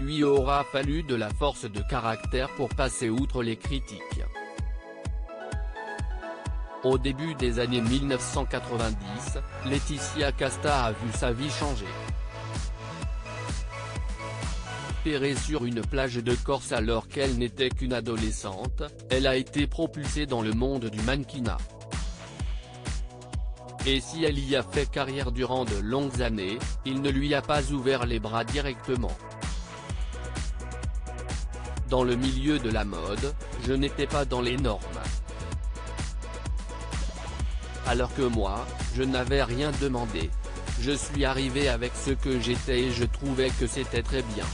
lui aura fallu de la force de caractère pour passer outre les critiques. Au début des années 1990, Laetitia Casta a vu sa vie changer. Repérée sur une plage de Corse alors qu'elle n'était qu'une adolescente, elle a été propulsée dans le monde du mannequinat. Et si elle y a fait carrière durant de longues années, il ne lui a pas ouvert les bras directement. Dans le milieu de la mode, je n'étais pas dans les normes. Alors que moi, je n'avais rien demandé. Je suis arrivé avec ce que j'étais et je trouvais que c'était très bien.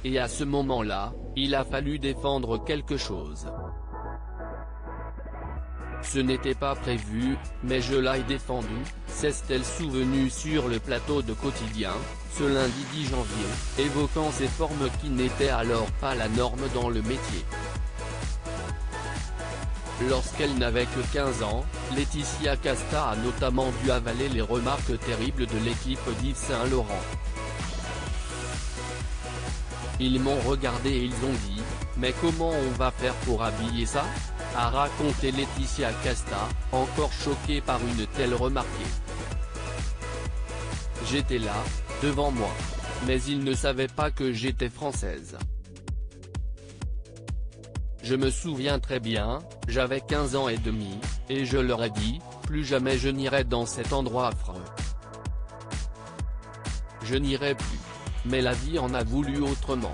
Et à ce moment-là, il a fallu défendre quelque chose. Ce n'était pas prévu, mais je l'ai défendu, s'est-elle souvenue sur le plateau de Quotidien, ce lundi 10 janvier, évoquant ces formes qui n'étaient alors pas la norme dans le métier. Lorsqu'elle n'avait que 15 ans, Laetitia Casta a notamment dû avaler les remarques terribles de l'équipe d'Yves Saint Laurent. Ils m'ont regardé et ils ont dit « Mais comment on va faire pour habiller ça ?» a raconté Laetitia Casta, encore choquée par une telle remarque. J'étais là, devant moi. Mais ils ne savaient pas que j'étais française. Je me souviens très bien, j'avais 15 ans et demi, et je leur ai dit, plus jamais je n'irai dans cet endroit affreux. Je n'irai plus. Mais la vie en a voulu autrement.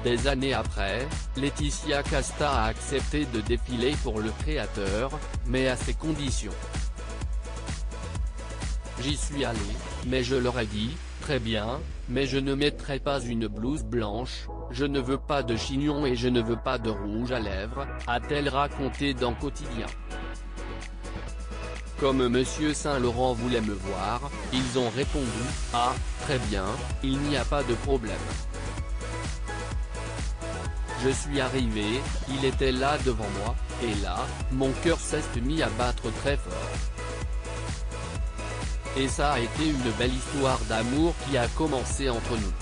Des années après, Laetitia Casta a accepté de défiler pour le créateur, mais à ses conditions. J'y suis allé, mais je leur ai dit, très bien, mais je ne mettrai pas une blouse blanche, je ne veux pas de chignon et je ne veux pas de rouge à lèvres, a-t-elle raconté dans Quotidien. Comme Monsieur Saint Laurent voulait me voir, ils ont répondu « Ah, très bien, il n'y a pas de problème ». Je suis arrivé, il était là devant moi, et là, mon cœur s'est mis à battre très fort. Et ça a été une belle histoire d'amour qui a commencé entre nous.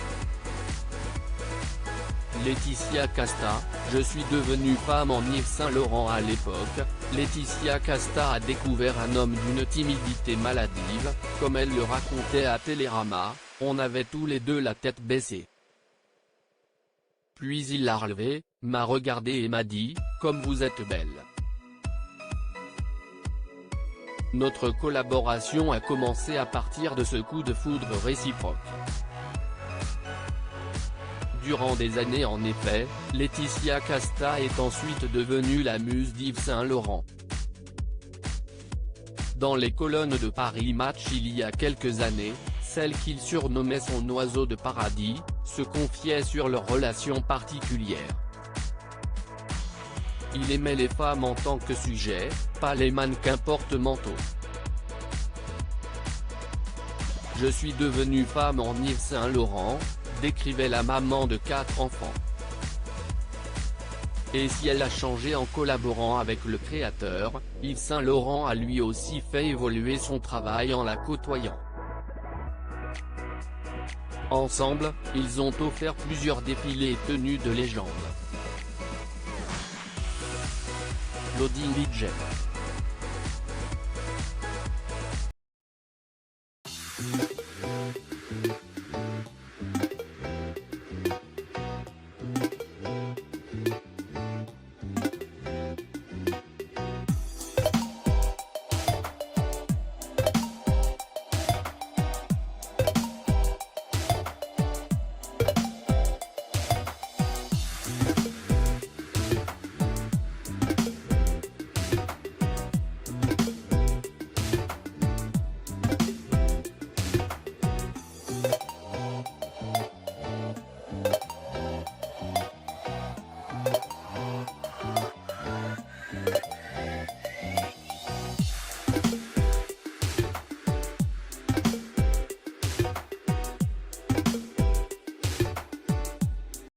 Laetitia Casta, je suis devenue femme en Yves Saint Laurent à l'époque. Laetitia Casta a découvert un homme d'une timidité maladive, comme elle le racontait à Télérama, on avait tous les deux la tête baissée. Puis il l'a relevée, m'a regardé et m'a dit, comme vous êtes belle. Notre collaboration a commencé à partir de ce coup de foudre réciproque. Durant des années en effet, Laetitia Casta est ensuite devenue la muse d'Yves Saint Laurent. Dans les colonnes de Paris Match il y a quelques années, celle qu'il surnommait son oiseau de paradis, se confiait sur leur relation particulière. Il aimait les femmes en tant que sujet, pas les mannequins porte-manteaux. Je suis devenue femme en Yves Saint Laurent, décrivait la maman de 4 enfants. Et si elle a changé en collaborant avec le créateur, Yves Saint Laurent a lui aussi fait évoluer son travail en la côtoyant. Ensemble, ils ont offert plusieurs défilés et tenues de légende. Claudine Lidget.